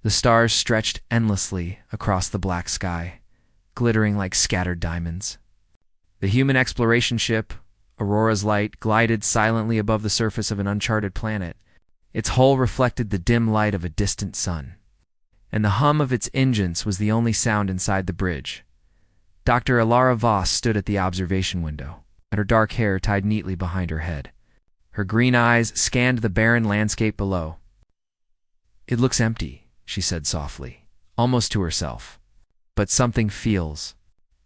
The stars stretched endlessly across the black sky, glittering like scattered diamonds. The human exploration ship, Aurora's Light, glided silently above the surface of an uncharted planet. Its hull reflected the dim light of a distant sun, and the hum of its engines was the only sound inside the bridge. Dr. Ilara Voss stood at the observation window, her dark hair tied neatly behind her head. Her green eyes scanned the barren landscape below. "It looks empty," she said softly, almost to herself. "But something feels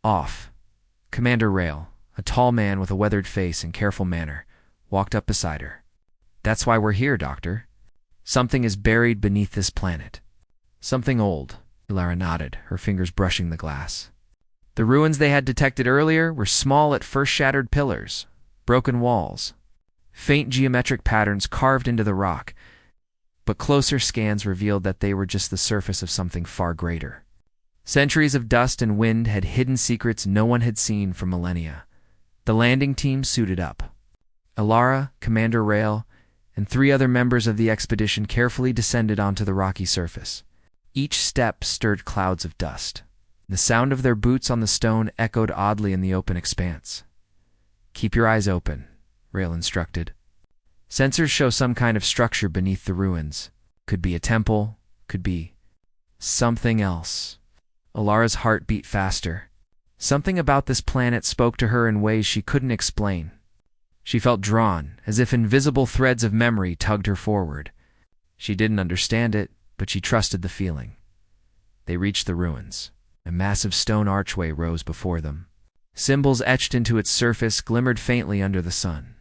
off." Commander Rail, a tall man with a weathered face and careful manner, walked up beside her. "That's why we're here, Doctor. Something is buried beneath this planet." "Something old," Ilara nodded, her fingers brushing the glass. The ruins they had detected earlier were small at first, shattered pillars, broken walls, faint geometric patterns carved into the rock, but closer scans revealed that they were just the surface of something far greater. Centuries of dust and wind had hidden secrets no one had seen for millennia. The landing team suited up. Ilara, Commander Rail, and 3 other members of the expedition carefully descended onto the rocky surface. Each step stirred clouds of dust. The sound of their boots on the stone echoed oddly in the open expanse. "Keep your eyes open," Rail instructed. "Sensors show some kind of structure beneath the ruins. Could be a temple, could be something else." Ilara's heart beat faster. Something about this planet spoke to her in ways she couldn't explain. She felt drawn, as if invisible threads of memory tugged her forward. She didn't understand it, but she trusted the feeling. They reached the ruins. A massive stone archway rose before them. Symbols etched into its surface glimmered faintly under the sun.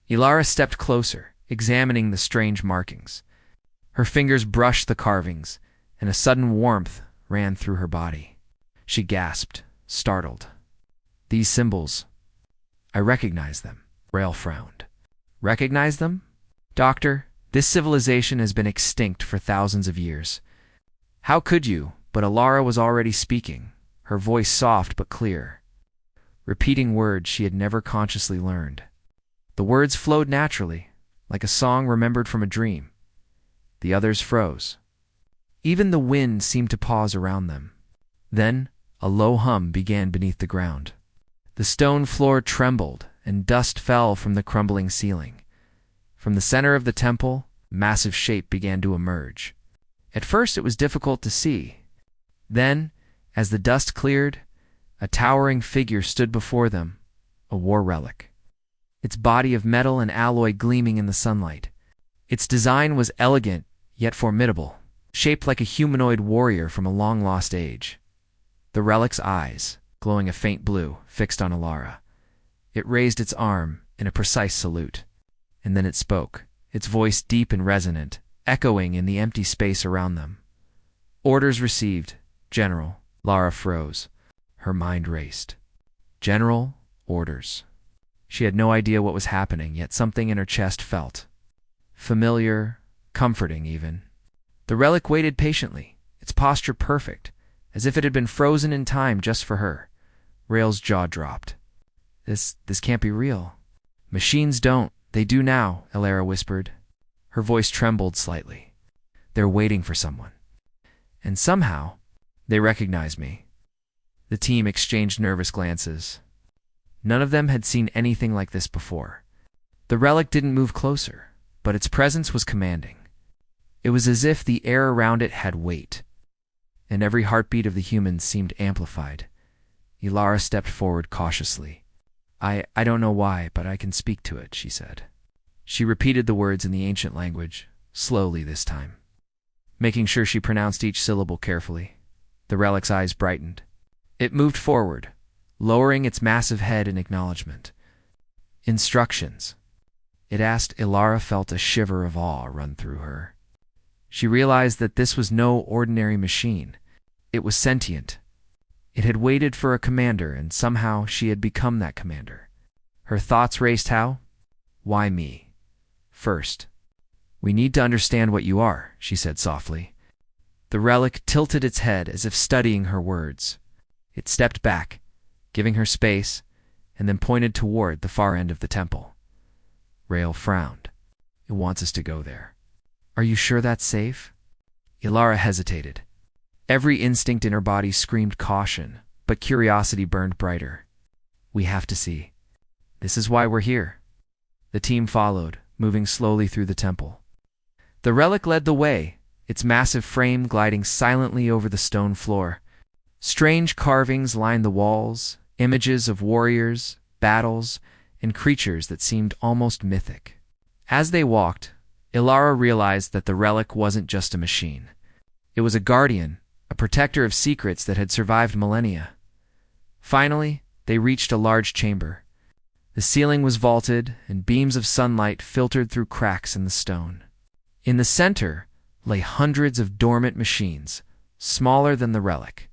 Ilara stepped closer, examining the strange markings. Her fingers brushed the carvings, and a sudden warmth ran through her body. She gasped, startled. "These symbols, I recognize them." Rail frowned. "Recognize them? Doctor, this civilization has been extinct for thousands of years." "How could you?" But Ilara was already speaking, her voice soft but clear, repeating words she had never consciously learned. The words flowed naturally, like a song remembered from a dream. The others froze. Even the wind seemed to pause around them. Then a low hum began beneath the ground. The stone floor trembled, and dust fell from the crumbling ceiling. From the center of the temple, a massive shape began to emerge. At first it was difficult to see. Then, as the dust cleared, a towering figure stood before them, a war relic. Its body of metal and alloy gleaming in the sunlight. Its design was elegant, yet formidable, shaped like a humanoid warrior from a long-lost age. The relic's eyes, glowing a faint blue, fixed on Ilara. It raised its arm in a precise salute, and then it spoke, its voice deep and resonant, echoing in the empty space around them. "Orders received, General." Lara froze. Her mind raced. General, orders. She had no idea what was happening, yet something in her chest felt familiar, comforting even. The relic waited patiently, its posture perfect, as if it had been frozen in time just for her. Rail's jaw dropped. This can't be real." "Machines don't. They do now," Ilara whispered. Her voice trembled slightly. "They're waiting for someone. And somehow, they recognize me." The team exchanged nervous glances. None of them had seen anything like this before. The relic didn't move closer, but its presence was commanding. It was as if the air around it had weight, and every heartbeat of the humans seemed amplified. Ilara stepped forward cautiously. I don't know why, but I can speak to it," she said. She repeated the words in the ancient language, slowly this time, making sure she pronounced each syllable carefully. The relic's eyes brightened. It moved forward, lowering its massive head in acknowledgement. "Instructions." It asked. Ilara felt a shiver of awe run through her. She realized that this was no ordinary machine. It was sentient. It had waited for a commander, and somehow she had become that commander. Her thoughts raced. How? Why me? First, "We need to understand what you are," she said softly. The relic tilted its head as if studying her words. It stepped back, giving her space, and then pointed toward the far end of the temple. Rail frowned. "It wants us to go there." "Are you sure that's safe?" Ilara hesitated. Every instinct in her body screamed caution, but curiosity burned brighter. We have to see. This is why we're here. The team followed, moving slowly through the temple. The relic led the way, its massive frame gliding silently over the stone floor. Strange carvings lined the walls, images of warriors, battles, and creatures that seemed almost mythic. As they walked, Ilara realized that the relic wasn't just a machine. It was a guardian, a protector of secrets that had survived millennia. Finally, they reached a large chamber. The ceiling was vaulted, and beams of sunlight filtered through cracks in the stone. In the center lay hundreds of dormant machines, smaller than the relic,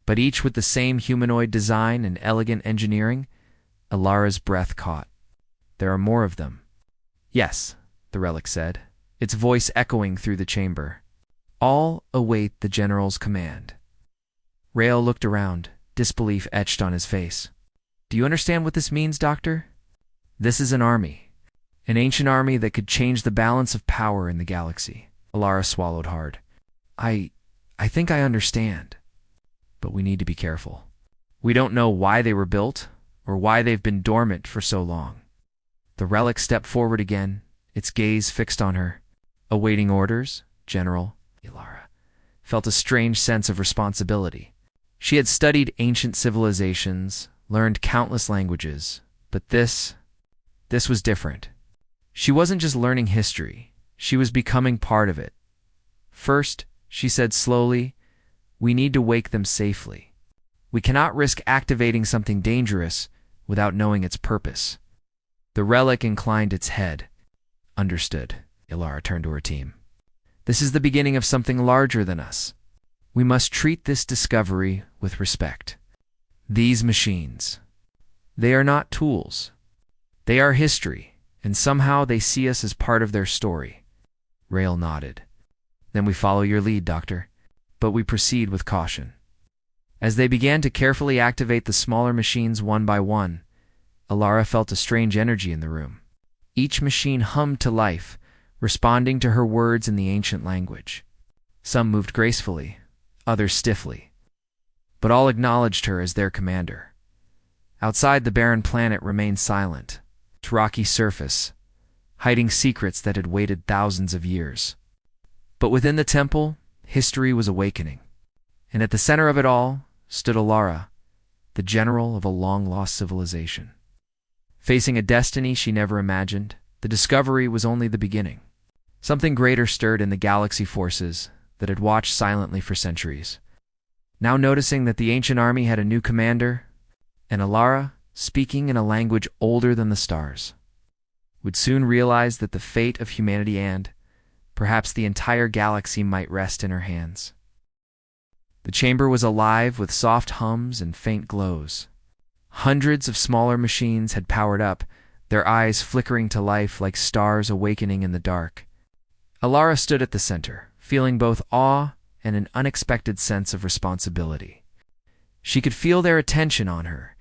but each with the same humanoid design and elegant engineering. Ilara's breath caught. There are more of them. Yes, the relic said, its voice echoing through the chamber. All await the general's command. Rael looked around, disbelief etched on his face. Do you understand what this means, Doctor? This is an army. An ancient army that could change the balance of power in the galaxy. Ilara swallowed hard. I think I understand. But we need to be careful. We don't know why they were built, or why they've been dormant for so long. The relic stepped forward again, its gaze fixed on her. Awaiting orders, General. Ilara felt a strange sense of responsibility. She had studied ancient civilizations, learned countless languages, but this was different. She wasn't just learning history, she was becoming part of it. First, she said slowly, we need to wake them safely. We cannot risk activating something dangerous without knowing its purpose. The relic inclined its head. Understood. Ilara turned to her team. This is the beginning of something larger than us. We must treat this discovery with respect. These machines, they are not tools. They are history, and somehow they see us as part of their story. Rael nodded. Then we follow your lead, Doctor, but we proceed with caution. As they began to carefully activate the smaller machines one by one, Ilara felt a strange energy in the room. Each machine hummed to life, responding to her words in the ancient language. Some moved gracefully, others stiffly, but all acknowledged her as their commander. Outside, the barren planet remained silent, its rocky surface, hiding secrets that had waited thousands of years. But within the temple, history was awakening, and at the center of it all stood Ilara, the general of a long-lost civilization. Facing a destiny she never imagined, the discovery was only the beginning. Something greater stirred in the galaxy forces that had watched silently for centuries. Now noticing that the ancient army had a new commander, and Ilara, speaking in a language older than the stars, would soon realize that the fate of humanity and, perhaps the entire galaxy, might rest in her hands. The chamber was alive with soft hums and faint glows. Hundreds of smaller machines had powered up, their eyes flickering to life like stars awakening in the dark. Ilara stood at the center, feeling both awe and an unexpected sense of responsibility. She could feel their attention on her,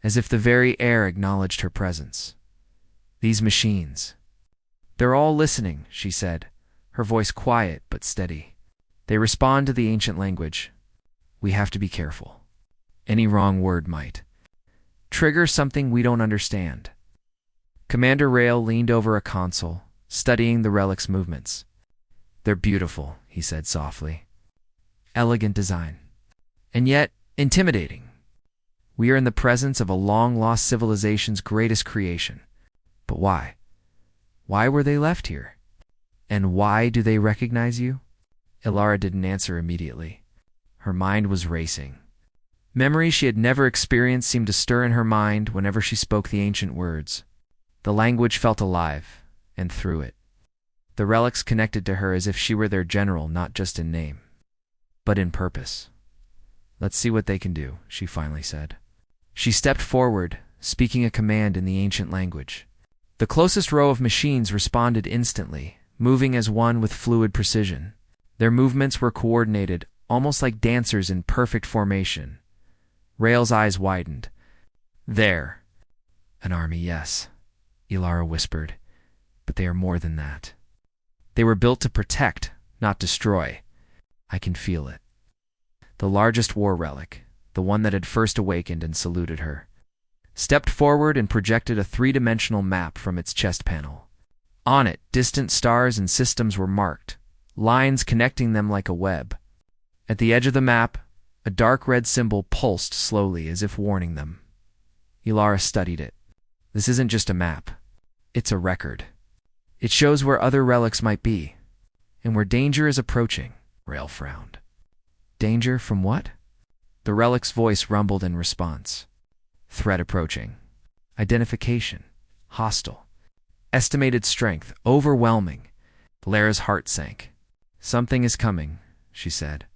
as if the very air acknowledged her presence. These machines. They're all listening, she said, her voice quiet but steady. They respond to the ancient language. We have to be careful. Any wrong word might trigger something we don't understand. Commander Rael leaned over a console, studying the relic's movements. They're beautiful, he said softly. Elegant design. And yet, intimidating. We are in the presence of a long-lost civilization's greatest creation. But why? Why were they left here? And why do they recognize you? Ilara didn't answer immediately. Her mind was racing. Memories she had never experienced seemed to stir in her mind whenever she spoke the ancient words. The language felt alive, and through it, the relics connected to her as if she were their general, not just in name, but in purpose. Let's see what they can do, she finally said. She stepped forward, speaking a command in the ancient language. The closest row of machines responded instantly, moving as one with fluid precision. Their movements were coordinated, almost like dancers in perfect formation. Rael's eyes widened. There. An army, yes, Ilara whispered, but they are more than that. They were built to protect, not destroy. I can feel it. The largest war relic, the one that had first awakened and saluted her, stepped forward and projected a three-dimensional map from its chest panel. On it, distant stars and systems were marked, lines connecting them like a web. At the edge of the map, a dark red symbol pulsed slowly as if warning them. Lyra studied it. This isn't just a map. It's a record. It shows where other relics might be, and where danger is approaching. Rail frowned. Danger from what? The relic's voice rumbled in response. Threat approaching. Identification. Hostile. Estimated strength. Overwhelming. Lyra's heart sank. Something is coming, she said.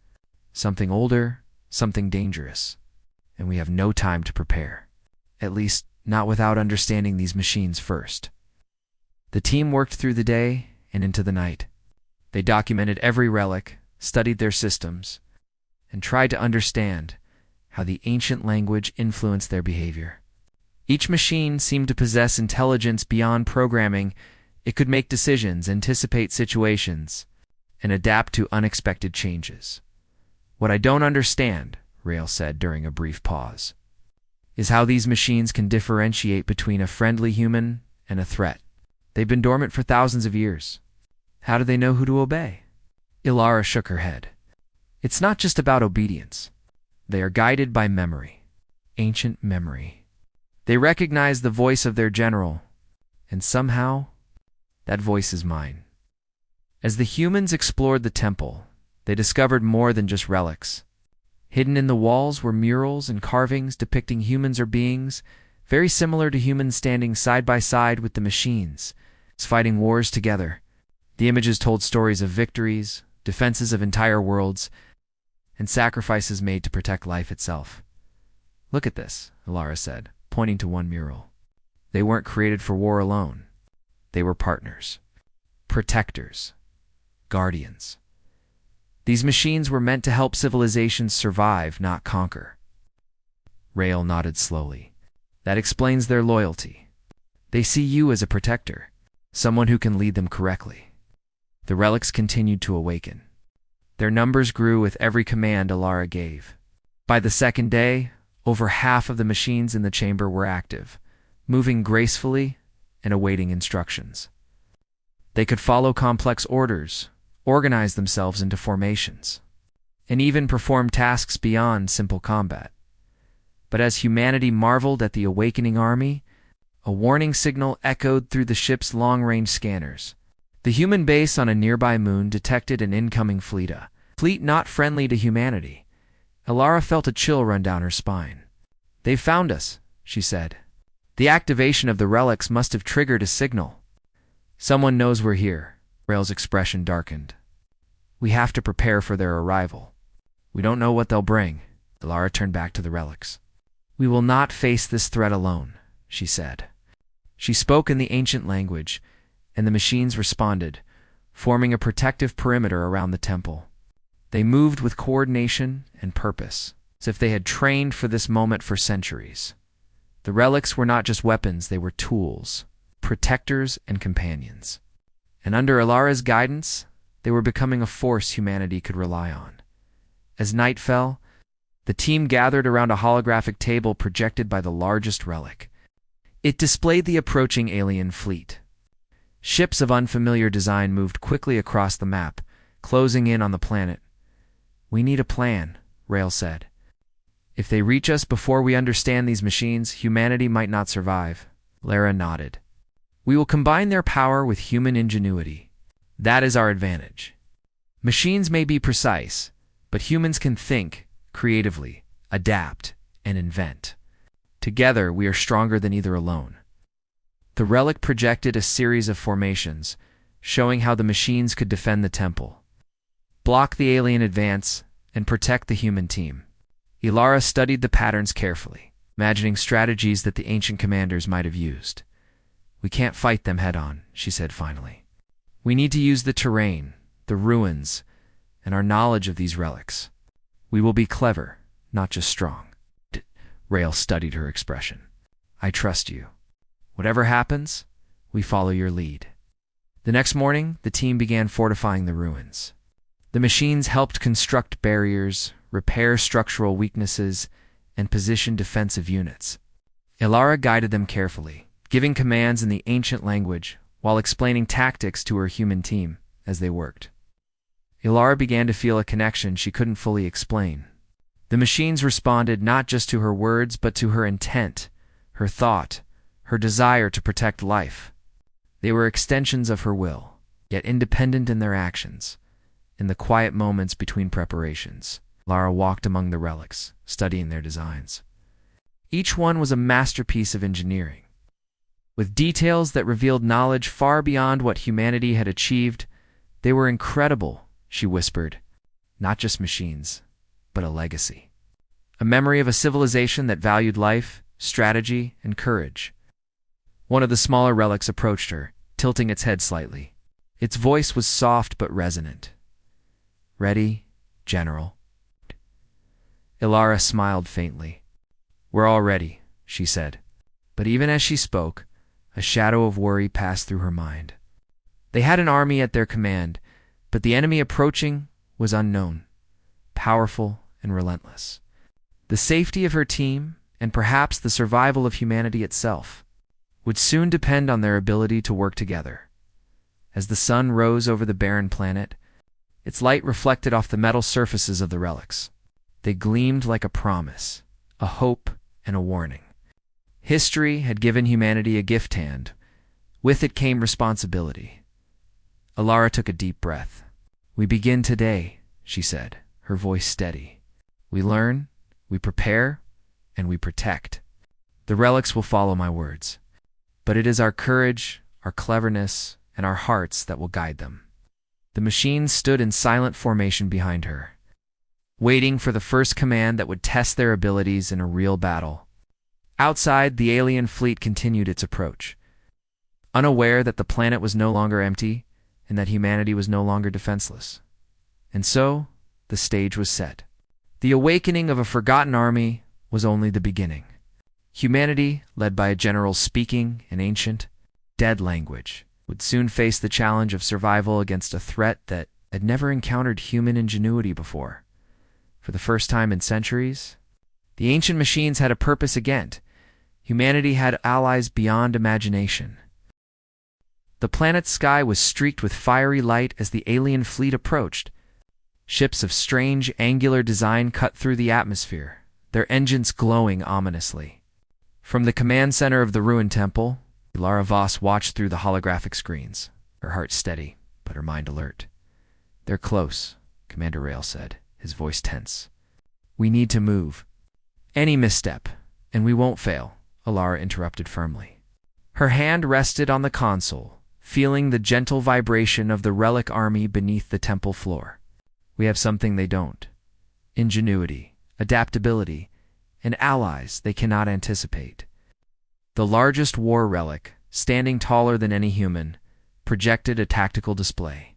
Something older, something dangerous. And we have no time to prepare. At least, not without understanding these machines first. The team worked through the day and into the night. They documented every relic, studied their systems, and tried to understand how the ancient language influenced their behavior. Each machine seemed to possess intelligence beyond programming. It could make decisions, anticipate situations, and adapt to unexpected changes. What I don't understand, Rail said during a brief pause, is how these machines can differentiate between a friendly human and a threat. They've been dormant for thousands of years. How do they know who to obey? Lyra shook her head. It's not just about obedience. They are guided by memory. Ancient memory. They recognize the voice of their general, and somehow, that voice is mine. As the humans explored the temple, they discovered more than just relics. Hidden in the walls were murals and carvings depicting humans or beings, very similar to humans standing side by side with the machines, fighting wars together. The images told stories of victories, defenses of entire worlds, and sacrifices made to protect life itself. Look at this, Lyra said, pointing to one mural. They weren't created for war alone. They were partners, protectors, guardians. These machines were meant to help civilizations survive, not conquer. Rail nodded slowly. That explains their loyalty. They see you as a protector, someone who can lead them correctly. The relics continued to awaken. Their numbers grew with every command Lyra gave. By the second day, over half of the machines in the chamber were active, moving gracefully and awaiting instructions. They could follow complex orders, organize themselves into formations, and even perform tasks beyond simple combat. But as humanity marveled at the awakening army, a warning signal echoed through the ship's long-range scanners. The human base on a nearby moon detected an incoming fleet, a fleet not friendly to humanity. Lyra felt a chill run down her spine. "They've found us," she said. "The activation of the relics must have triggered a signal. Someone knows we're here." Rail's expression darkened. "We have to prepare for their arrival. We don't know what they'll bring." Lyra turned back to the relics. "We will not face this threat alone," she said. She spoke in the ancient language, and the machines responded, forming a protective perimeter around the temple. They moved with coordination and purpose, as if they had trained for this moment for centuries. The relics were not just weapons, they were tools, protectors and companions. And under Lyra's guidance, they were becoming a force humanity could rely on. As night fell, the team gathered around a holographic table projected by the largest relic. It displayed the approaching alien fleet. Ships of unfamiliar design moved quickly across the map, closing in on the planet. "We need a plan," Rail said. "If they reach us before we understand these machines, humanity might not survive." Lyra nodded. "We will combine their power with human ingenuity. That is our advantage. Machines may be precise, but humans can think creatively, adapt, and invent. Together, we are stronger than either alone." The relic projected a series of formations, showing how the machines could defend the temple, block the alien advance, and protect the human team. Lyra studied the patterns carefully, imagining strategies that the ancient commanders might have used. "We can't fight them head-on," she said finally. "We need to use the terrain, the ruins, and our knowledge of these relics. We will be clever, not just strong." Rail studied her expression. "I trust you. Whatever happens, we follow your lead." The next morning, the team began fortifying the ruins. The machines helped construct barriers, repair structural weaknesses, and position defensive units. Ilara guided them carefully, giving commands in the ancient language while explaining tactics to her human team as they worked. Ilara began to feel a connection she couldn't fully explain. The machines responded not just to her words but to her intent, her thought, her desire to protect life. They were extensions of her will, yet independent in their actions. In the quiet moments between preparations, Lara walked among the relics, studying their designs. Each one was a masterpiece of engineering, with details that revealed knowledge far beyond what humanity had achieved. They were incredible, she whispered. Not just machines, but a legacy. A memory of a civilization that valued life, strategy, and courage. One of the smaller relics approached her, tilting its head slightly. Its voice was soft but resonant. "Ready, General?" Ilara smiled faintly. "We're all ready," she said. But even as she spoke, a shadow of worry passed through her mind. They had an army at their command, but the enemy approaching was unknown, powerful, and relentless. The safety of her team, and perhaps the survival of humanity itself, would soon depend on their ability to work together. As the sun rose over the barren planet, its light reflected off the metal surfaces of the relics. They gleamed like a promise, a hope, and a warning. History had given humanity a gift hand. With it came responsibility. Ilara took a deep breath. "We begin today," she said, her voice steady. "We learn, we prepare, and we protect. The relics will follow my words. But it is our courage, our cleverness, and our hearts that will guide them." The machines stood in silent formation behind her, waiting for the first command that would test their abilities in a real battle. Outside, the alien fleet continued its approach, unaware that the planet was no longer empty and that humanity was no longer defenseless. And so, the stage was set. The awakening of a forgotten army was only the beginning. Humanity, led by a general speaking an ancient, dead language, would soon face the challenge of survival against a threat that had never encountered human ingenuity before. For the first time in centuries, the ancient machines had a purpose again. Humanity had allies beyond imagination. The planet's sky was streaked with fiery light as the alien fleet approached. Ships of strange, angular design cut through the atmosphere, their engines glowing ominously. From the command center of the ruined temple, Lara Voss watched through the holographic screens, her heart steady, but her mind alert. "They're close," Commander Rail said, his voice tense. "We need to move. Any misstep, and we won't fail," Ilara interrupted firmly. Her hand rested on the console, feeling the gentle vibration of the relic army beneath the temple floor. "We have something they don't. Ingenuity, adaptability, and allies they cannot anticipate." The largest war relic, standing taller than any human, projected a tactical display.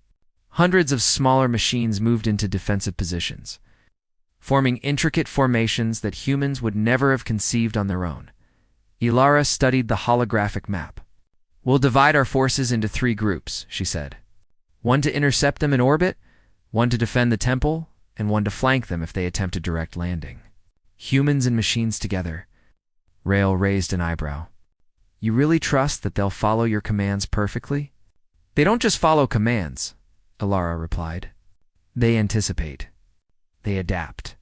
Hundreds of smaller machines moved into defensive positions, forming intricate formations that humans would never have conceived on their own. Ilara studied the holographic map. "We'll divide our forces into 3 groups," she said. "One to intercept them in orbit, one to defend the temple, and one to flank them if they attempt a direct landing." Humans and machines together. Rail raised an eyebrow. "You really trust that they'll follow your commands perfectly?" "They don't just follow commands," Ilara replied. "They anticipate, they adapt,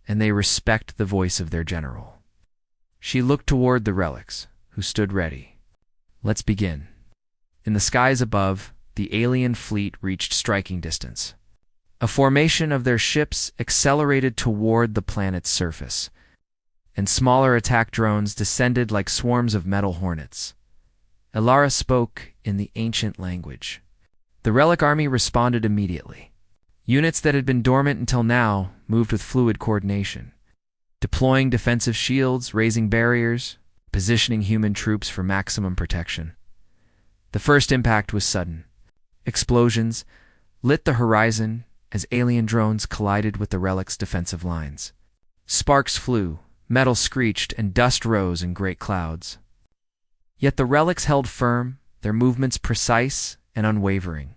and they respect the voice of their general." She looked toward the relics, who stood ready. "Let's begin." In the skies above, the alien fleet reached striking distance. A formation of their ships accelerated toward the planet's surface, and smaller attack drones descended like swarms of metal hornets. Ilara spoke in the ancient language. The relic army responded immediately. Units that had been dormant until now moved with fluid coordination, deploying defensive shields, raising barriers, positioning human troops for maximum protection. The first impact was sudden. Explosions lit the horizon as alien drones collided with the relic's defensive lines. Sparks flew, metal screeched, and dust rose in great clouds. Yet the relics held firm, their movements precise and unwavering.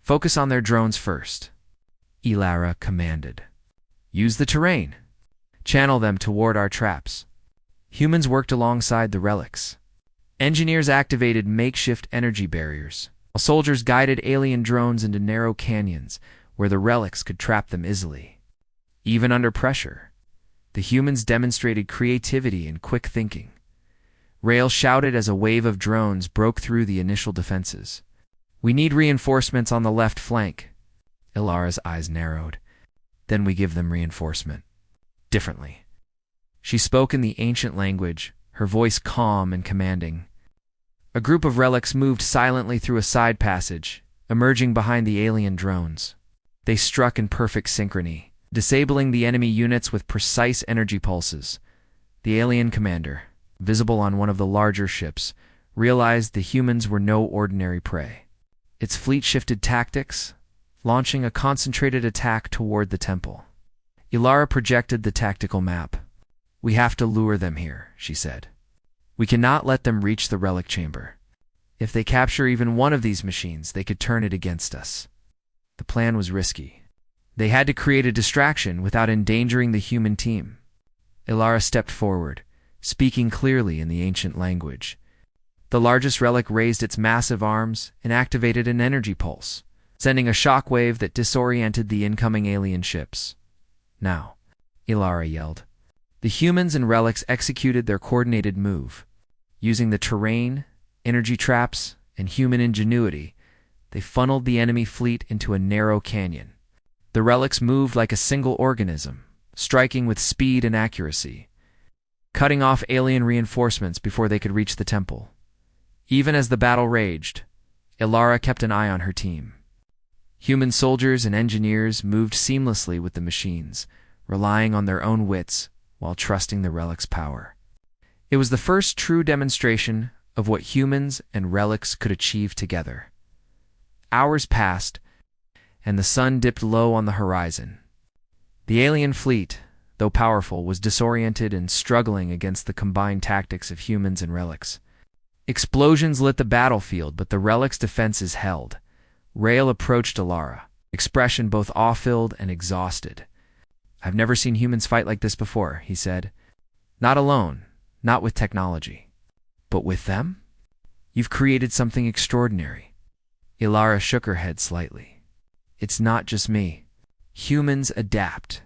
"Focus on their drones first," Lyra commanded. Use the terrain. Channel them toward our traps. Humans worked alongside the relics. Engineers activated makeshift energy barriers, while soldiers guided alien drones into narrow canyons where the relics could trap them easily. Even under pressure, the humans demonstrated creativity and quick thinking. Rail shouted as a wave of drones broke through the initial defenses. We need reinforcements on the left flank. Ilara's eyes narrowed. Then we give them reinforcement. Differently. She spoke in the ancient language, her voice calm and commanding. A group of relics moved silently through a side passage, emerging behind the alien drones. They struck in perfect synchrony, disabling the enemy units with precise energy pulses. The alien commander, visible on one of the larger ships, realized the humans were no ordinary prey. Its fleet shifted tactics, launching a concentrated attack toward the temple. Ilara projected the tactical map. We have to lure them here, she said. We cannot let them reach the relic chamber. If they capture even one of these machines, they could turn it against us. The plan was risky. They had to create a distraction without endangering the human team. Ilara stepped forward, speaking clearly in the ancient language. The largest relic raised its massive arms and activated an energy pulse, sending a shockwave that disoriented the incoming alien ships. Now, Ilara yelled. The humans and relics executed their coordinated move. Using the terrain, energy traps, and human ingenuity, they funneled the enemy fleet into a narrow canyon. The relics moved like a single organism, striking with speed and accuracy, cutting off alien reinforcements before they could reach the temple. Even as the battle raged, Ilara kept an eye on her team. Human soldiers and engineers moved seamlessly with the machines, relying on their own wits while trusting the relic's power. It was the first true demonstration of what humans and relics could achieve together. Hours passed, and the sun dipped low on the horizon. The alien fleet, though powerful, was disoriented and struggling against the combined tactics of humans and relics. Explosions lit the battlefield, but the relic's defenses held. Rail approached Ilara, expression both awe-filled and exhausted. I've never seen humans fight like this before, he said. Not alone, not with technology. But with them? You've created something extraordinary. Ilara shook her head slightly. It's not just me. Humans adapt.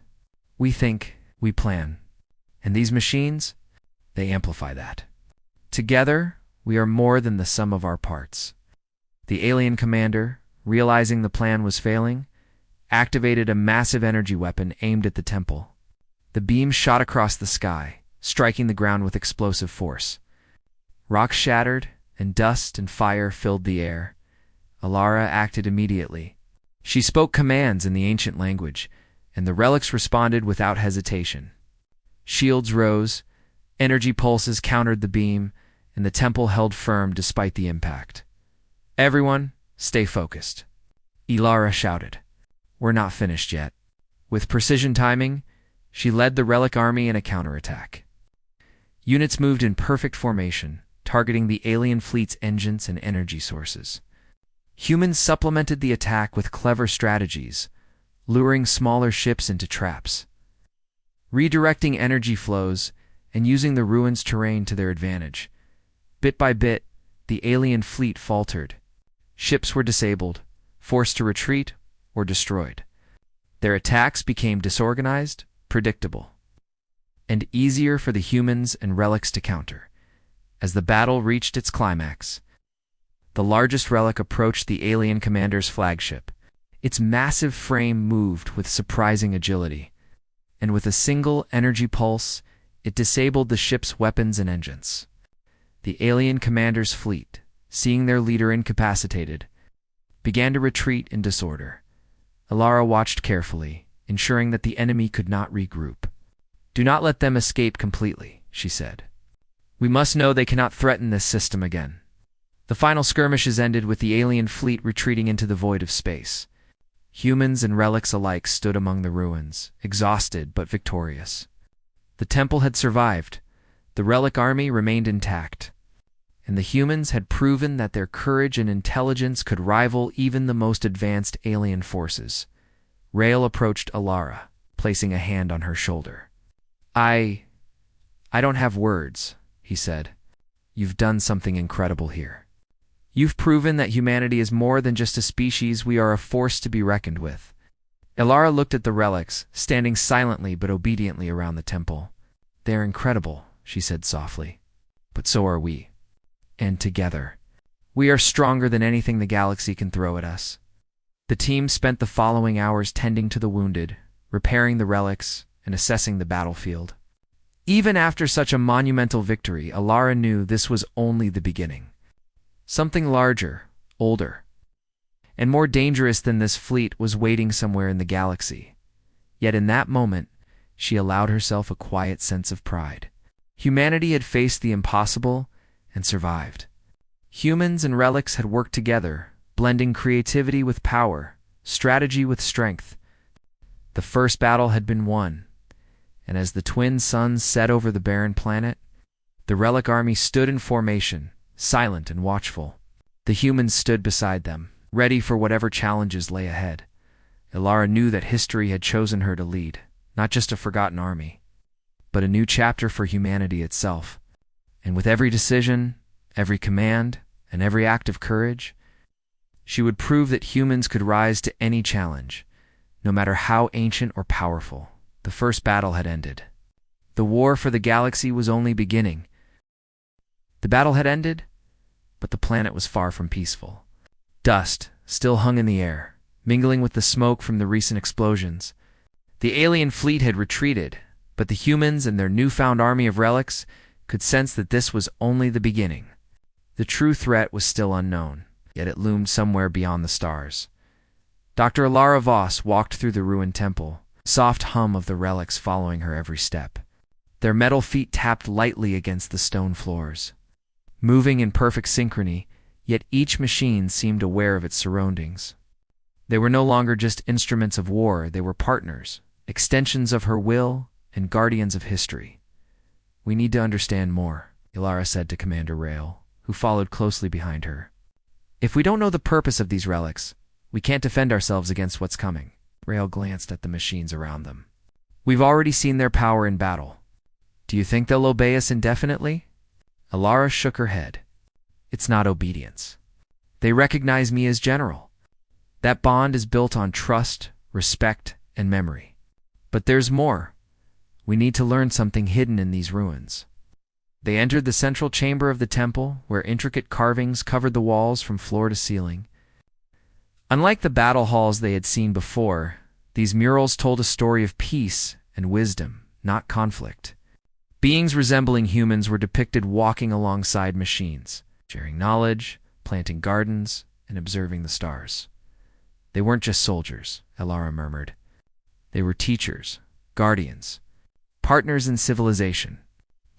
We think, we plan. And these machines, they amplify that. Together, we are more than the sum of our parts. The alien commander, realizing the plan was failing, activated a massive energy weapon aimed at the temple. The beam shot across the sky, striking the ground with explosive force. Rocks shattered, and dust and fire filled the air. Ilara acted immediately. She spoke commands in the ancient language, and the relics responded without hesitation. Shields rose, energy pulses countered the beam, and the temple held firm despite the impact. Everyone, stay focused. Ilara shouted. We're not finished yet. With precision timing, she led the relic army in a counterattack. Units moved in perfect formation, targeting the alien fleet's engines and energy sources. Humans supplemented the attack with clever strategies, luring smaller ships into traps, redirecting energy flows, and using the ruins' terrain to their advantage. Bit by bit, the alien fleet faltered. Ships were disabled, forced to retreat, or destroyed. Their attacks became disorganized, predictable, and easier for the humans and relics to counter. As the battle reached its climax, the largest relic approached the alien commander's flagship. Its massive frame moved with surprising agility, and with a single energy pulse, it disabled the ship's weapons and engines. The alien commander's fleet, seeing their leader incapacitated, began to retreat in disorder. Ilara watched carefully, ensuring that the enemy could not regroup. Do not let them escape completely, she said. We must know they cannot threaten this system again. The final skirmishes ended with the alien fleet retreating into the void of space. Humans and relics alike stood among the ruins, exhausted but victorious. The temple had survived, the relic army remained intact, and the humans had proven that their courage and intelligence could rival even the most advanced alien forces. Rael approached Alara, placing a hand on her shoulder. I don't have words, he said. You've done something incredible here. You've proven that humanity is more than just a species, we are a force to be reckoned with. Alara looked at the relics, standing silently but obediently around the temple. They're incredible, she said softly. But so are we. And together, we are stronger than anything the galaxy can throw at us. The team spent the following hours tending to the wounded, repairing the relics, and assessing the battlefield. Even after such a monumental victory, Alara knew this was only the beginning. Something larger, older, and more dangerous than this fleet was waiting somewhere in the galaxy. Yet in that moment, she allowed herself a quiet sense of pride. Humanity had faced the impossible and survived. Humans and relics had worked together, blending creativity with power, strategy with strength. The first battle had been won, and as the twin suns set over the barren planet, the relic army stood in formation, silent and watchful. The humans stood beside them, ready for whatever challenges lay ahead. Alara knew that history had chosen her to lead, not just a forgotten army, but a new chapter for humanity itself. And with every decision, every command, and every act of courage, she would prove that humans could rise to any challenge, no matter how ancient or powerful. The first battle had ended. The war for the galaxy was only beginning. The battle had ended, but the planet was far from peaceful. Dust still hung in the air, mingling with the smoke from the recent explosions. The alien fleet had retreated, but the humans and their newfound army of relics could sense that this was only the beginning. The true threat was still unknown, yet it loomed somewhere beyond the stars. Dr. Alara Voss walked through the ruined temple, soft hum of the relics following her every step. Their metal feet tapped lightly against the stone floors, moving in perfect synchrony, yet each machine seemed aware of its surroundings. They were no longer just instruments of war, they were partners, extensions of her will, and guardians of history. We need to understand more, Alara said to Commander Rael, who followed closely behind her. If we don't know the purpose of these relics, we can't defend ourselves against what's coming. Rael glanced at the machines around them. We've already seen their power in battle. Do you think they'll obey us indefinitely? Alara shook her head. It's not obedience. They recognize me as general. That bond is built on trust, respect, and memory. But there's more. We need to learn something hidden in these ruins. They entered the central chamber of the temple, where intricate carvings covered the walls from floor to ceiling. Unlike the battle halls they had seen before, these murals told a story of peace and wisdom, not conflict. Beings resembling humans were depicted walking alongside machines, sharing knowledge, planting gardens, and observing the stars. They weren't just soldiers, Alara murmured. They were teachers, guardians, partners in civilization.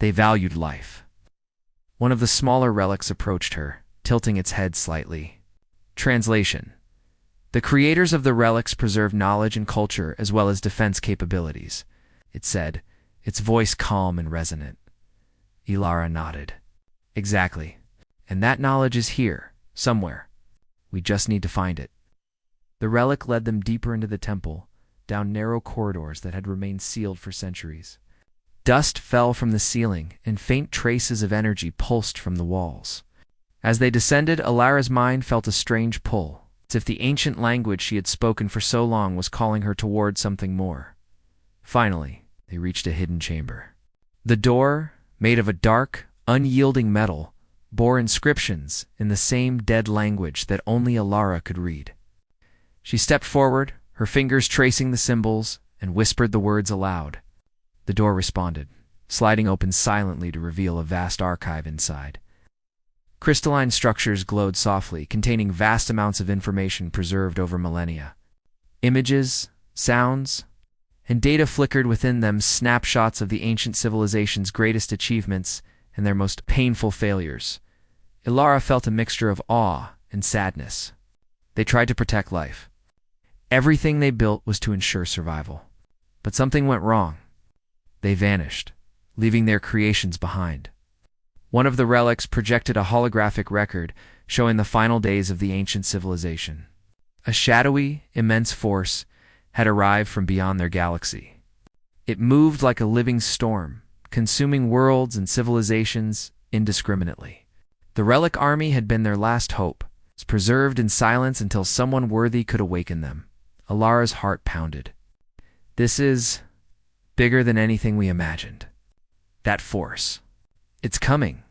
They valued life. One of the smaller relics approached her, tilting its head slightly. Translation: the creators of the relics preserve knowledge and culture as well as defense capabilities, it said, its voice calm and resonant. Alara nodded. Exactly. And that knowledge is here, somewhere. We just need to find it. The relic led them deeper into the temple, down narrow corridors that had remained sealed for centuries. Dust fell from the ceiling, and faint traces of energy pulsed from the walls. As they descended, Alara's mind felt a strange pull, as if the ancient language she had spoken for so long was calling her toward something more. Finally, they reached a hidden chamber. The door, made of a dark, unyielding metal, bore inscriptions in the same dead language that only Alara could read. She stepped forward, her fingers tracing the symbols, and whispered the words aloud. The door responded, sliding open silently to reveal a vast archive inside. Crystalline structures glowed softly, containing vast amounts of information preserved over millennia. Images, sounds, and data flickered within them, snapshots of the ancient civilization's greatest achievements and their most painful failures. Alara felt a mixture of awe and sadness. They tried to protect life. Everything they built was to ensure survival. But something went wrong. They vanished, leaving their creations behind. One of the relics projected a holographic record showing the final days of the ancient civilization. A shadowy, immense force, had arrived from beyond their galaxy. It moved like a living storm, consuming worlds and civilizations indiscriminately. The Relic army had been their last hope, preserved in silence until someone worthy could awaken them. Alara's heart pounded. This is bigger than anything we imagined. That force. It's coming.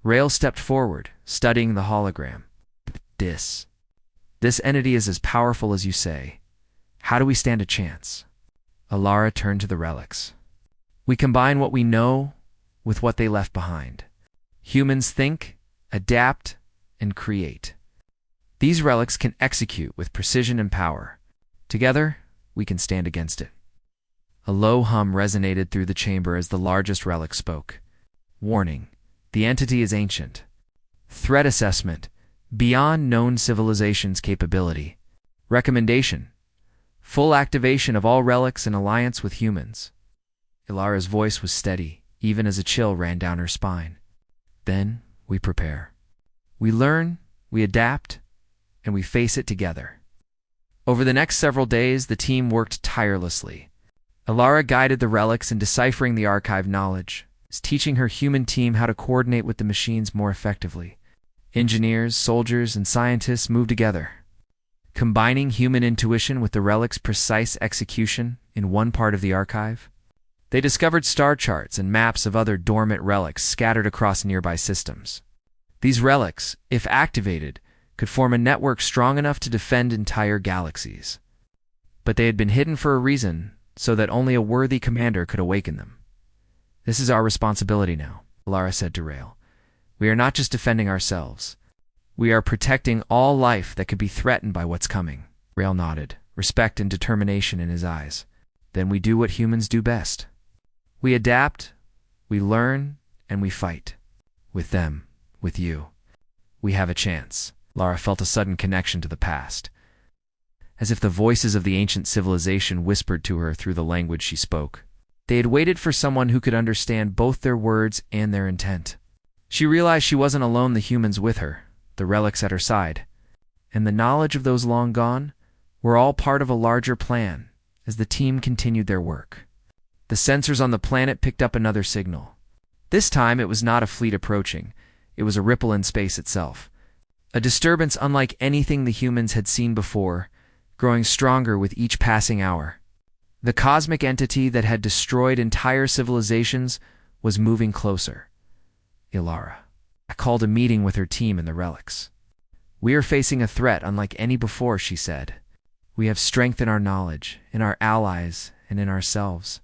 Rail stepped forward, studying the hologram. This entity is as powerful as you say. How do we stand a chance? Alara turned to the relics. We combine what we know with what they left behind. Humans think, adapt, and create. These relics can execute with precision and power. Together, we can stand against it. A low hum resonated through the chamber as the largest relic spoke. Warning: the entity is ancient. Threat assessment: beyond known civilization's capability. Recommendation: full activation of all relics in alliance with humans. Ilara's voice was steady, even as a chill ran down her spine. Then we prepare. We learn, we adapt, and we face it together. Over the next several days, the team worked tirelessly. Ilara guided the relics in deciphering the archived knowledge, teaching her human team how to coordinate with the machines more effectively. Engineers, soldiers, and scientists moved together, combining human intuition with the relic's precise execution in one part of the archive. They discovered star charts and maps of other dormant relics scattered across nearby systems. These relics, if activated, could form a network strong enough to defend entire galaxies. But they had been hidden for a reason, so that only a worthy commander could awaken them. This is our responsibility now, Lara said to Rail. We are not just defending ourselves. We are protecting all life that could be threatened by what's coming. Rail nodded, respect and determination in his eyes. Then we do what humans do best. We adapt, we learn, and we fight. With them, with you. We have a chance. Lara felt a sudden connection to the past, as if the voices of the ancient civilization whispered to her through the language she spoke. They had waited for someone who could understand both their words and their intent. She realized she wasn't alone, the humans with her, the relics at her side, and the knowledge of those long gone were all part of a larger plan as the team continued their work. The sensors on the planet picked up another signal. This time it was not a fleet approaching, it was a ripple in space itself. A disturbance unlike anything the humans had seen before, growing stronger with each passing hour. The cosmic entity that had destroyed entire civilizations was moving closer. Ilara called a meeting with her team and the relics. We are facing a threat unlike any before, she said. We have strength in our knowledge, in our allies, and in ourselves.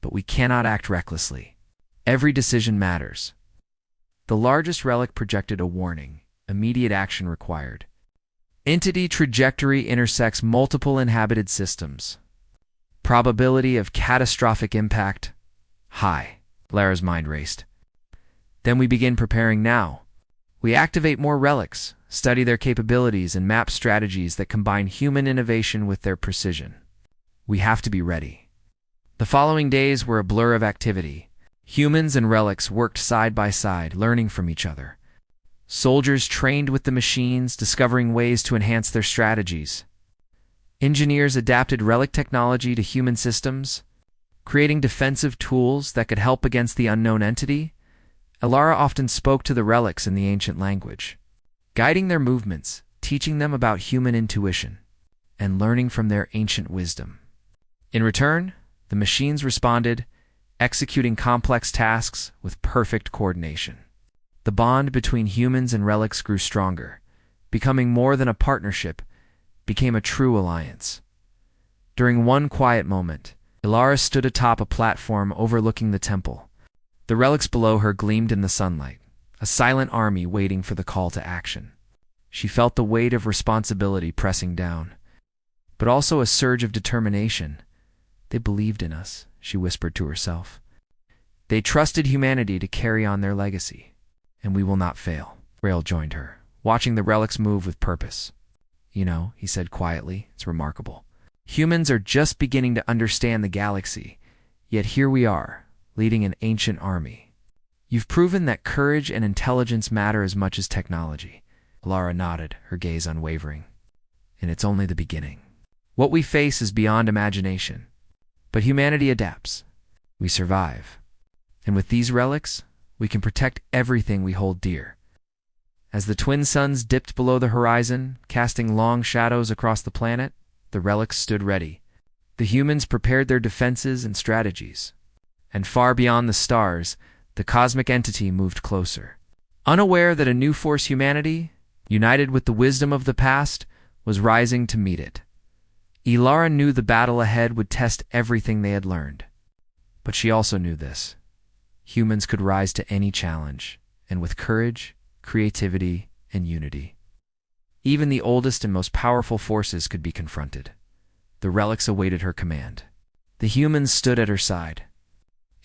But we cannot act recklessly. Every decision matters. The largest relic projected a warning. Immediate action required. Entity trajectory intersects multiple inhabited systems. Probability of catastrophic impact high. Lara's mind raced. Then we begin preparing now. We activate more relics, study their capabilities, and map strategies that combine human innovation with their precision. We have to be ready. The following days were a blur of activity. Humans and relics worked side by side, learning from each other. Soldiers trained with the machines, discovering ways to enhance their strategies. Engineers adapted relic technology to human systems, creating defensive tools that could help against the unknown entity. Ilara often spoke to the relics in the ancient language, guiding their movements, teaching them about human intuition, and learning from their ancient wisdom. In return, the machines responded, executing complex tasks with perfect coordination. The bond between humans and relics grew stronger, becoming more than a partnership, became a true alliance. During one quiet moment, Ilara stood atop a platform overlooking the temple. The relics below her gleamed in the sunlight, a silent army waiting for the call to action. She felt the weight of responsibility pressing down, but also a surge of determination. They believed in us, she whispered to herself. They trusted humanity to carry on their legacy. And we will not fail. Rail joined her, watching the relics move with purpose. You know, he said quietly, it's remarkable. Humans are just beginning to understand the galaxy, yet here we are, leading an ancient army. You've proven that courage and intelligence matter as much as technology. Lara nodded, her gaze unwavering. And it's only the beginning. What we face is beyond imagination. But humanity adapts. We survive. And with these relics, we can protect everything we hold dear. As the twin suns dipped below the horizon, casting long shadows across the planet, the relics stood ready. The humans prepared their defenses and strategies. And far beyond the stars, the cosmic entity moved closer. Unaware that a new force, humanity, united with the wisdom of the past, was rising to meet it. Lyra knew the battle ahead would test everything they had learned. But she also knew this. Humans could rise to any challenge, and with courage, creativity, and unity. Even the oldest and most powerful forces could be confronted. The relics awaited her command. The humans stood at her side.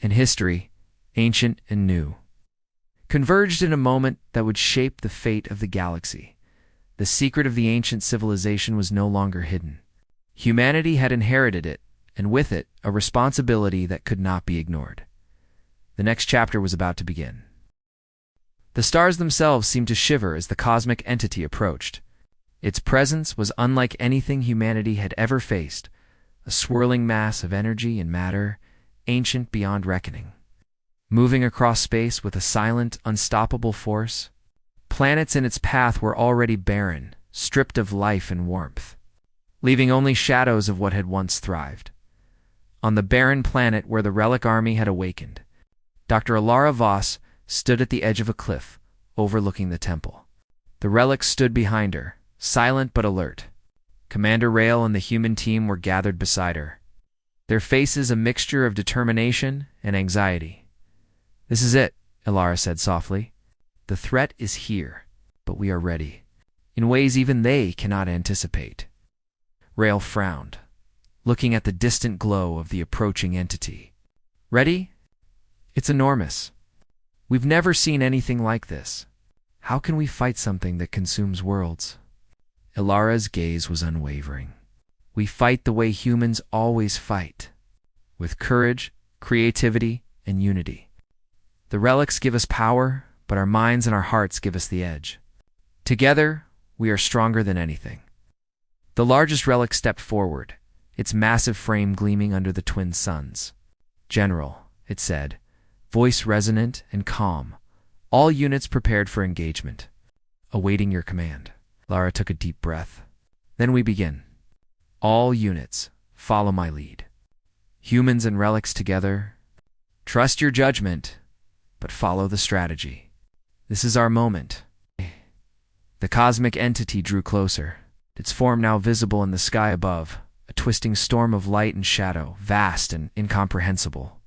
And history, ancient and new, converged in a moment that would shape the fate of the galaxy. The secret of the ancient civilization was no longer hidden. Humanity had inherited it, and with it, a responsibility that could not be ignored. The next chapter was about to begin. The stars themselves seemed to shiver as the cosmic entity approached. Its presence was unlike anything humanity had ever faced, a swirling mass of energy and matter, ancient beyond reckoning. Moving across space with a silent, unstoppable force, planets in its path were already barren, stripped of life and warmth, leaving only shadows of what had once thrived. On the barren planet where the relic army had awakened, Dr. Lyra Voss stood at the edge of a cliff, overlooking the temple. The relics stood behind her, silent but alert. Commander Rail and the human team were gathered beside her, their faces a mixture of determination and anxiety. "This is it," Lyra said softly. "The threat is here, but we are ready, in ways even they cannot anticipate." Rail frowned, looking at the distant glow of the approaching entity. "Ready? It's enormous. We've never seen anything like this. How can we fight something that consumes worlds?" Lyra's gaze was unwavering. "We fight the way humans always fight, with courage, creativity, and unity. The relics give us power, but our minds and our hearts give us the edge. Together, we are stronger than anything." The largest relic stepped forward, its massive frame gleaming under the twin suns. "General," it said, voice resonant and calm, "all units prepared for engagement. Awaiting your command." Lyra took a deep breath. "Then we begin. All units, follow my lead. Humans and relics together. Trust your judgment, but follow the strategy. This is our moment." The cosmic entity drew closer, its form now visible in the sky above, a twisting storm of light and shadow, vast and incomprehensible.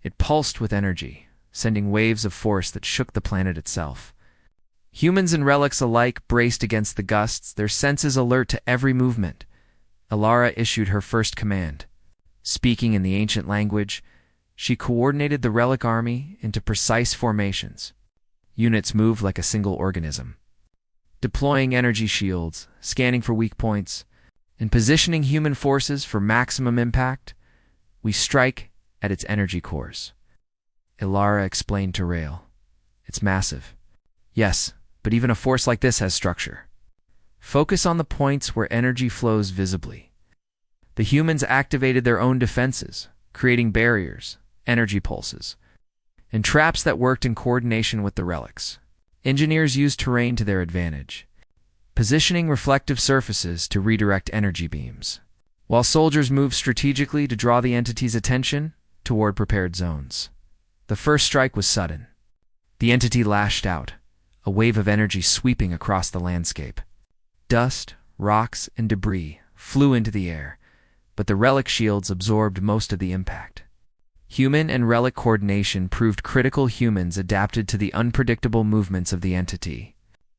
It pulsed with energy, sending waves of force that shook the planet itself. Humans and relics alike braced against the gusts, their senses alert to every movement. Lyra issued her first command. Speaking in the ancient language, she coordinated the relic army into precise formations. Units moved like a single organism, deploying energy shields, scanning for weak points, and positioning human forces for maximum impact. "We strike at its energy cores," Lyra explained to Rail. "It's massive." "Yes, but even a force like this has structure. Focus on the points where energy flows visibly." The humans activated their own defenses, creating barriers, energy pulses, and traps that worked in coordination with the relics. Engineers used terrain to their advantage, positioning reflective surfaces to redirect energy beams, while soldiers moved strategically to draw the entity's attention toward prepared zones. The first strike was sudden. The entity lashed out, a wave of energy sweeping across the landscape. Dust, rocks, and debris flew into the air, but the relic shields absorbed most of the impact. Human and relic coordination proved critical. Humans adapted to the unpredictable movements of the entity,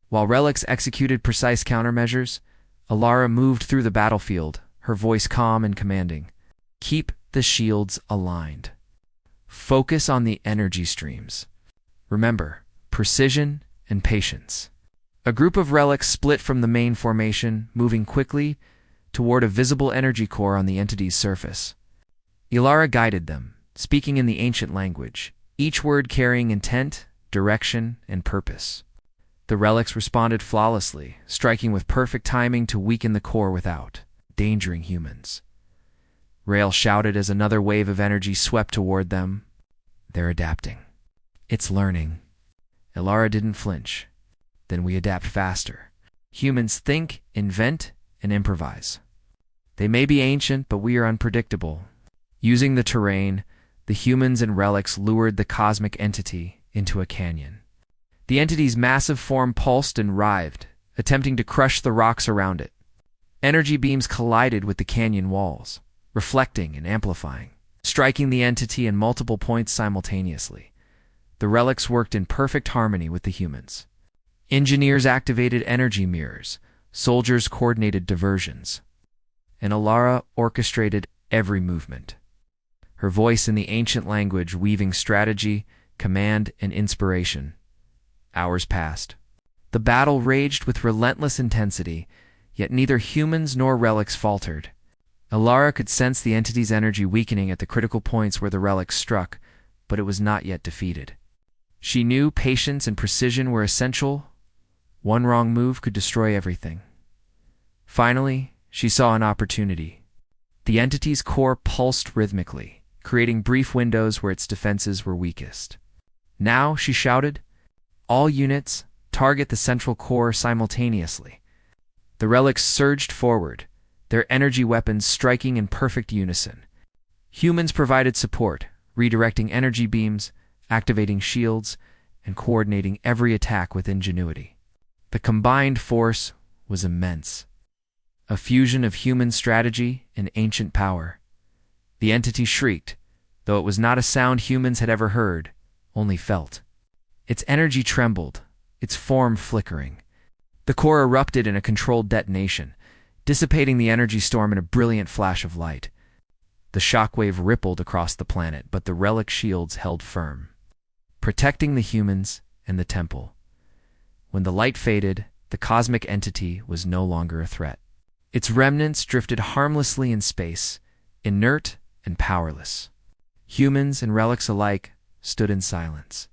while relics executed precise countermeasures. Lyra moved through the battlefield, her voice calm and commanding. "Keep the shields aligned. Focus on the energy streams. Remember, precision and patience." A group of relics split from the main formation, moving quickly toward a visible energy core on the entity's surface. Lyra guided them, speaking in the ancient language, each word carrying intent, direction, and purpose. The relics responded flawlessly, striking with perfect timing to weaken the core without. endangering humans. Rail shouted as another wave of energy swept toward them. They're adapting. It's learning. Ilara didn't flinch. Then we adapt faster. Humans think, invent, and improvise. They may be ancient, but we are unpredictable. Using the terrain, the humans and relics lured the cosmic entity into a canyon. The entity's massive form pulsed and writhed, attempting to crush the rocks around it. Energy beams collided with the canyon walls, reflecting and amplifying, striking the entity in multiple points simultaneously. The relics worked in perfect harmony with the humans. Engineers activated energy mirrors, soldiers coordinated diversions, and Ilara orchestrated every movement. Her voice in the ancient language weaving strategy, command, and inspiration. Hours passed. The battle raged with relentless intensity, yet neither humans nor relics faltered. Ilara could sense the entity's energy weakening at the critical points where the relics struck, but it was not yet defeated. She knew patience and precision were essential. One wrong move could destroy everything. Finally, she saw an opportunity. The entity's core pulsed rhythmically, creating brief windows where its defenses were weakest. Now, she shouted, "All units, target the central core simultaneously." The relics surged forward, their energy weapons striking in perfect unison. Humans provided support, redirecting energy beams, activating shields, and coordinating every attack with ingenuity. The combined force was immense. A fusion of human strategy and ancient power. The entity shrieked, though it was not a sound humans had ever heard, only felt. Its energy trembled, its form flickering. The core erupted in a controlled detonation, dissipating the energy storm in a brilliant flash of light. The shockwave rippled across the planet, but the relic shields held firm, protecting the humans and the temple. When the light faded, the cosmic entity was no longer a threat. Its remnants drifted harmlessly in space, inert and powerless. Humans and relics alike stood in silence.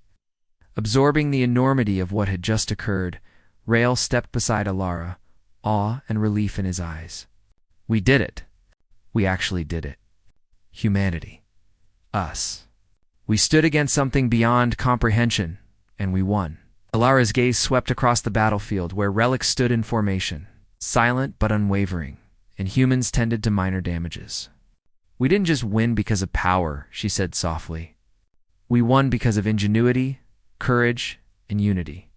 Absorbing the enormity of what had just occurred, Rail stepped beside Ilara, awe and relief in his eyes. We did it. We actually did it. Humanity. Us. We stood against something beyond comprehension, and we won. Ilara's gaze swept across the battlefield where relics stood in formation, silent but unwavering, and humans tended to minor damages. We didn't just win because of power, she said softly. We won because of ingenuity, courage, and unity.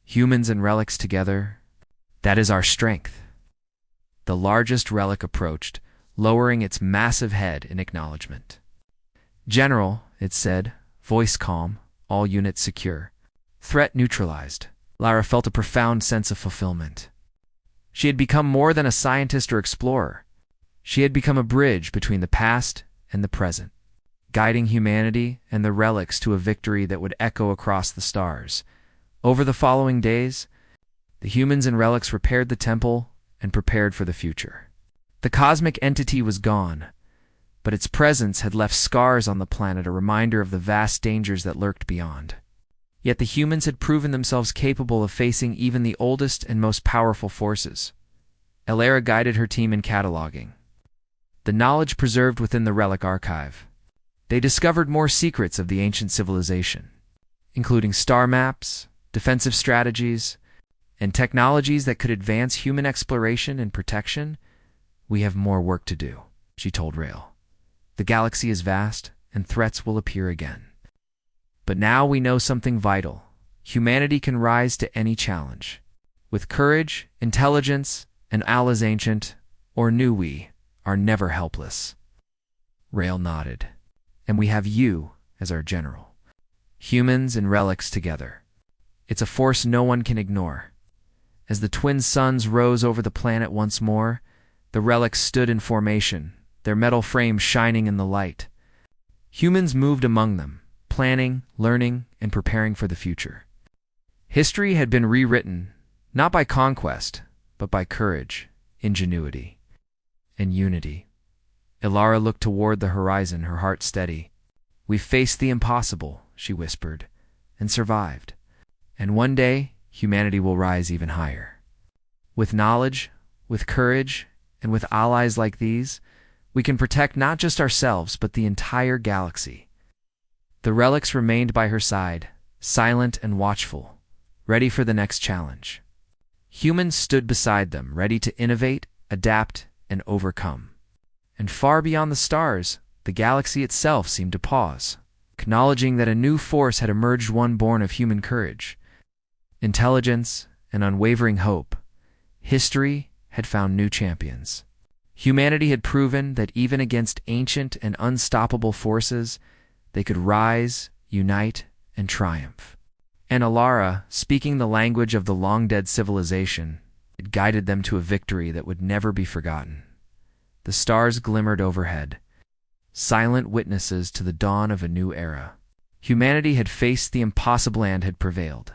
Humans and relics together, that is our strength. The largest relic approached, lowering its massive head in acknowledgement. "General," it said, voice calm, all units secure. Threat neutralized. Lyra felt a profound sense of fulfillment. She had become more than a scientist or explorer. She had become a bridge between the past and the present, guiding humanity and the relics to a victory that would echo across the stars. Over the following days, the humans and relics repaired the temple and prepared for the future. The cosmic entity was gone, but its presence had left scars on the planet, a reminder of the vast dangers that lurked beyond. Yet the humans had proven themselves capable of facing even the oldest and most powerful forces. Ilara guided her team in cataloging the knowledge preserved within the relic archive. They discovered more secrets of the ancient civilization, including star maps, defensive strategies, and technologies that could advance human exploration and protection. "We have more work to do," she told Rail. "The galaxy is vast, and threats will appear again. But now we know something vital. Humanity can rise to any challenge. With courage, intelligence, and Allah's ancient, or new we, are never helpless." Rail nodded. "And we have you as our general. Humans and relics together. It's a force no one can ignore." As the twin suns rose over the planet once more, the relics stood in formation, their metal frames shining in the light. Humans moved among them, planning, learning, and preparing for the future. History had been rewritten, not by conquest, but by courage, ingenuity, and unity. Ilara looked toward the horizon, her heart steady. "We faced the impossible," she whispered, "and survived. And one day, humanity will rise even higher. With knowledge, with courage, And with allies like these, we can protect not just ourselves, but the entire galaxy. The relics remained by her side, silent and watchful, ready for the next challenge. Humans stood beside them, ready to innovate, adapt, and overcome. And far beyond the stars, the galaxy itself seemed to pause, acknowledging that a new force had emerged, one born of human courage, intelligence, and unwavering hope. History had found new champions. Humanity had proven that even against ancient and unstoppable forces, they could rise, unite, and triumph. And Alara, speaking the language of the long-dead civilization, it guided them to a victory that would never be forgotten. The stars glimmered overhead, silent witnesses to the dawn of a new era. Humanity had faced the impossible and had prevailed.